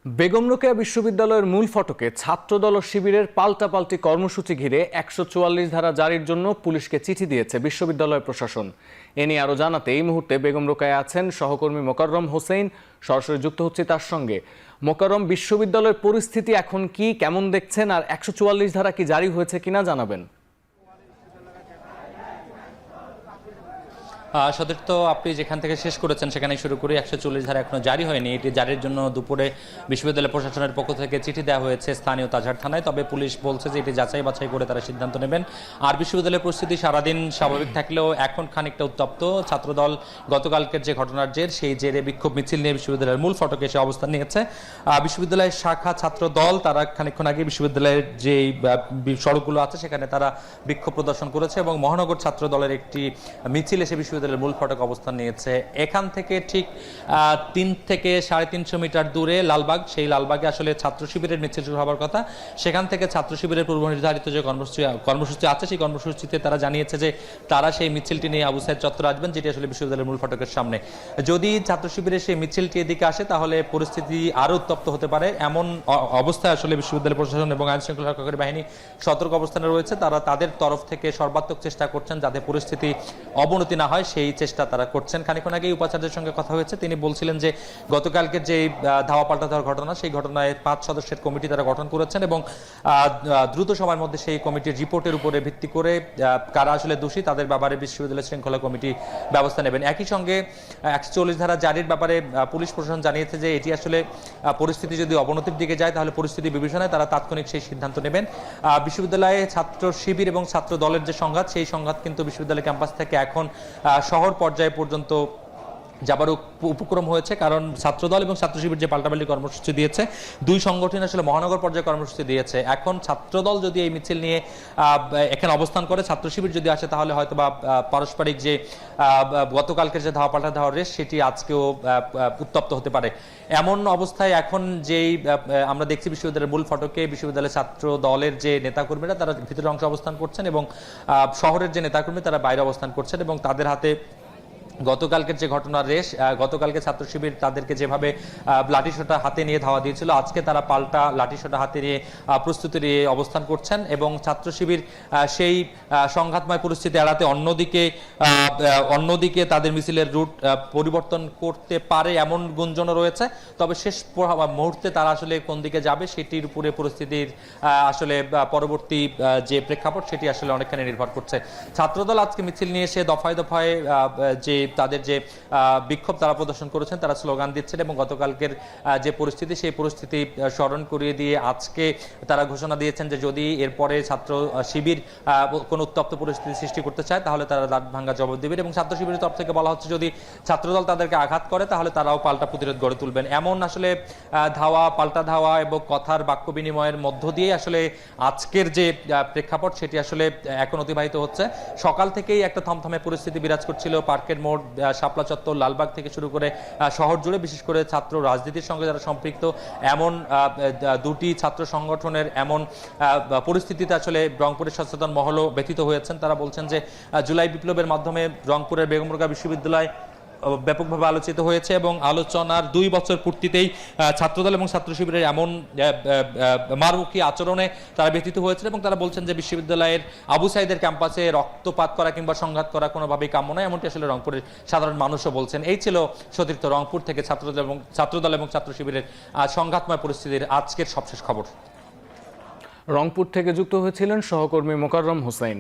বেগম রোকেয়া বিশ্ববিদ্যালয়ের মূল ফটকে ছাত্রদল ও শিবিরের পাল্টাপাল্টি কর্মসূচি ঘিরে ১৪৪ ধারা জারির জন্য পুলিশকে চিঠি দিয়েছে বিশ্ববিদ্যালয় প্রশাসন। এ নিয়ে আরও জানাতে এই মুহূর্তে বেগম রোকেয়া আছেন সহকর্মী মোকাররম হোসেন। সরাসরি যুক্ত হচ্ছে তার সঙ্গে। মোকাররম, বিশ্ববিদ্যালয়ের পরিস্থিতি এখন কি, কেমন দেখছেন, আর ১৪৪ ধারা কি জারি হয়েছে কিনা জানাবেন। সতীর্থ, আপনি যেখান থেকে শেষ করেছেন সেখানে শুরু করি। ১৪০ ধারা এখনো জারি হয়নি। এটি জারির জন্য দুপুরে বিশ্ববিদ্যালয় প্রশাসনের পক্ষ থেকে চিঠি দেওয়া হয়েছে স্থানীয় তাজহাট থানায়। তবে পুলিশ বলছে যে এটি যাচাই বাছাই করে তারা সিদ্ধান্ত নেবেন। আর বিশ্ববিদ্যালয়ের পরিস্থিতি সারাদিন স্বাভাবিক থাকলেও এখন খানিকটা উত্তপ্ত। ছাত্রদল গতকালকের যে ঘটনার জের, সেই জেরে বিক্ষোভ মিছিল নিয়ে বিশ্ববিদ্যালয়ের মূল ফটকে এসে অবস্থান নিয়েছে বিশ্ববিদ্যালয়ের শাখা ছাত্র দল। তারা খানিকক্ষণ আগে বিশ্ববিদ্যালয়ের যে সড়কগুলো আছে সেখানে তারা বিক্ষোভ প্রদর্শন করেছে এবং মহানগর ছাত্র দলের একটি মিছিল এসে বিশ্ববিদ্যালয়ের মূল ফটক অবস্থান নিয়েছে। এখান থেকে ঠিক ৩ থেকে ৩৫০ মিটার দূরে লালবাগ, সেই লালবাগে আসলে ছাত্র শিবিরের মিছিল শুরু হওয়ার কথা। সেখান থেকে ছাত্র শিবিরের পূর্ব নির্ধারিত যে কর্মসূচি আছে সেই কর্মসূচিতে তারা জানিয়েছে যে তারা সেই মিছিলটি নিয়ে আবু সাইদ চত্বর আসবেন, যেটি আসলে বিশ্ববিদ্যালয়ের মূল ফটকের সামনে। যদি ছাত্র শিবিরের সেই মিছিলটি এদিকে আসে তাহলে পরিস্থিতি আরও উত্তপ্ত হতে পারে। এমন অবস্থায় আসলে বিশ্ববিদ্যালয় প্রশাসন এবং আইন শৃঙ্খলা রক্ষাকারী বাহিনী সতর্ক অবস্থানে রয়েছে। তারা তাদের তরফ থেকে সর্বাত্মক চেষ্টা করছেন যাতে পরিস্থিতি অবনতি না হয়, সেই চেষ্টা তারা করছেন। খানিকক্ষণ আগেই উপাচার্যের সঙ্গে কথা হয়েছে। তিনি বলছিলেন যে গতকালকের যে ধাওয়া পাল্টা দেওয়ার ঘটনা, সেই ঘটনায় ৫ সদস্যের কমিটি তারা গঠন করেছেন এবং দ্রুত সময়ের মধ্যে সেই কমিটির রিপোর্টের উপরে ভিত্তি করে কারা আসলে দোষী তাদের ব্যাপারে বিশ্ববিদ্যালয় শৃঙ্খলা কমিটি ব্যবস্থা নেবেন। একই সঙ্গে ১৪০ ধারা জারির ব্যাপারে পুলিশ প্রশাসন জানিয়েছে যে এটি আসলে পরিস্থিতি যদি অবনতির দিকে যায় তাহলে পরিস্থিতি বিবেচনায় তারা তাৎক্ষণিক সেই সিদ্ধান্ত নেবেন। বিশ্ববিদ্যালয়ে ছাত্র শিবির এবং ছাত্র দলের যে সংঘাত, সেই সংঘাত কিন্তু বিশ্ববিদ্যালয় ক্যাম্পাস থেকে এখন শহর পর্যায়ে পর্যন্ত যাবার উপক্রম হয়েছে। কারণ ছাত্রদল এবং ছাত্র শিবির যে পাল্টাপাল্টি কর্মসূচি দিয়েছে, দুই সংগঠন আসলে মহানগর পর্যায়ে কর্মসূচি দিয়েছে। এখন ছাত্রদল যদি এই মিছিল নিয়ে এখানে অবস্থান করে, ছাত্র শিবির যদি আসে তাহলে হয়তো বা পারস্পরিক যে গতকালকের যে ধাওয়া পাল্টা ধাওয়ার রেস, সেটি আজকেও উত্তপ্ত হতে পারে। এমন অবস্থায় এখন যেই আমরা দেখছি বিশ্ববিদ্যালয়ের মূল ফটকে বিশ্ববিদ্যালয়ের ছাত্র দলের যে নেতাকর্মীরা তারা ভিতরের অংশে অবস্থান করছেন এবং শহরের যে নেতাকর্মী তারা বাইরে অবস্থান করছেন এবং তাদের হাতে গতকালকের যে ঘটনার রেশ, গতকালকে ছাত্র শিবির তাদেরকে যেভাবে লাঠিসোঁটা হাতে নিয়ে ধাওয়া দিয়েছিল, আজকে তারা পাল্টা লাঠিসোঁটা হাতে নিয়ে প্রস্তুতি নিয়ে অবস্থান করছেন এবং ছাত্র শিবির সেই সংঘাতময় পরিস্থিতি এড়াতে অন্যদিকে তাদের মিছিলের রুট পরিবর্তন করতে পারে এমন গুঞ্জনও রয়েছে। তবে শেষ মুহূর্তে তারা আসলে কোন দিকে যাবে সেটির উপরে পরিস্থিতির আসলে পরবর্তী যে প্রেক্ষাপট সেটি আসলে অনেকখানি নির্ভর করছে। ছাত্রদল আজকে মিছিল নিয়ে এসে দফায় দফায় যে তাদের যে বিক্ষোভ তারা প্রদর্শন করেছেন, তারা স্লোগান দিচ্ছেন এবং গতকালকের যে পরিস্থিতি সেই পরিস্থিতি স্মরণ করিয়ে দিয়ে আজকে তারা ঘোষণা দিয়েছেন যে যদি এরপরে ছাত্র শিবির কোনো উত্তপ্ত পরিস্থিতি সৃষ্টি করতে চায় তাহলে তারা দাঁত ভাঙ্গা জবাব দেবেন। এবং ছাত্র শিবিরের তরফ থেকে বলা হচ্ছে যদি ছাত্রদল তাদেরকে আঘাত করে তাহলে তারাও পাল্টা প্রতিরোধ গড়ে তুলবেন। এমন আসলে ধাওয়া পাল্টা ধাওয়া এবং কথার বাক্য বিনিময়ের মধ্য দিয়ে আসলে আজকের যে প্রেক্ষাপট সেটি আসলে এখন অতিবাহিত হচ্ছে। সকাল থেকেই একটা থমথমে পরিস্থিতি বিরাজ করছিল পার্কের মোড়, শাপলা চত্বর, লালবাগ থেকে শুরু করে শহর জুড়ে। বিশেষ করে ছাত্র রাজনীতির সঙ্গে যারা সম্পৃক্ত এমন দুটি ছাত্র সংগঠনের এমন পরিস্থিতিতে আসলে রংপুরের সচেতন মহলও ব্যথিত হয়েছেন। তারা বলছেন যে জুলাই বিপ্লবের মাধ্যমে রংপুরের বেগম রোকেয়া বিশ্ববিদ্যালয় ব্যাপকভাবে আলোচিত হয়েছে এবং আলোচনার ২ বছর পূর্তিতেই ছাত্রদল এবং ছাত্র শিবিরের এমন মারমুখী আচরণে তারা ব্যথিত হয়েছে এবং তারা বলছেন যে বিশ্ববিদ্যালয়ের আবু সাইদের ক্যাম্পাসে রক্তপাত করা কিংবা সংঘাত করা কোনোভাবেই কাম্য নয়, এমনটি আসলে রংপুরের সাধারণ মানুষও বলছেন। এই ছিল সতীর্থ রংপুর থেকে ছাত্রদল এবং ছাত্র শিবিরের সংঘাতময় পরিস্থিতির আজকের সবশেষ খবর। রংপুর থেকে যুক্ত হয়েছিলেন সহকর্মী মোকাররম হোসেন।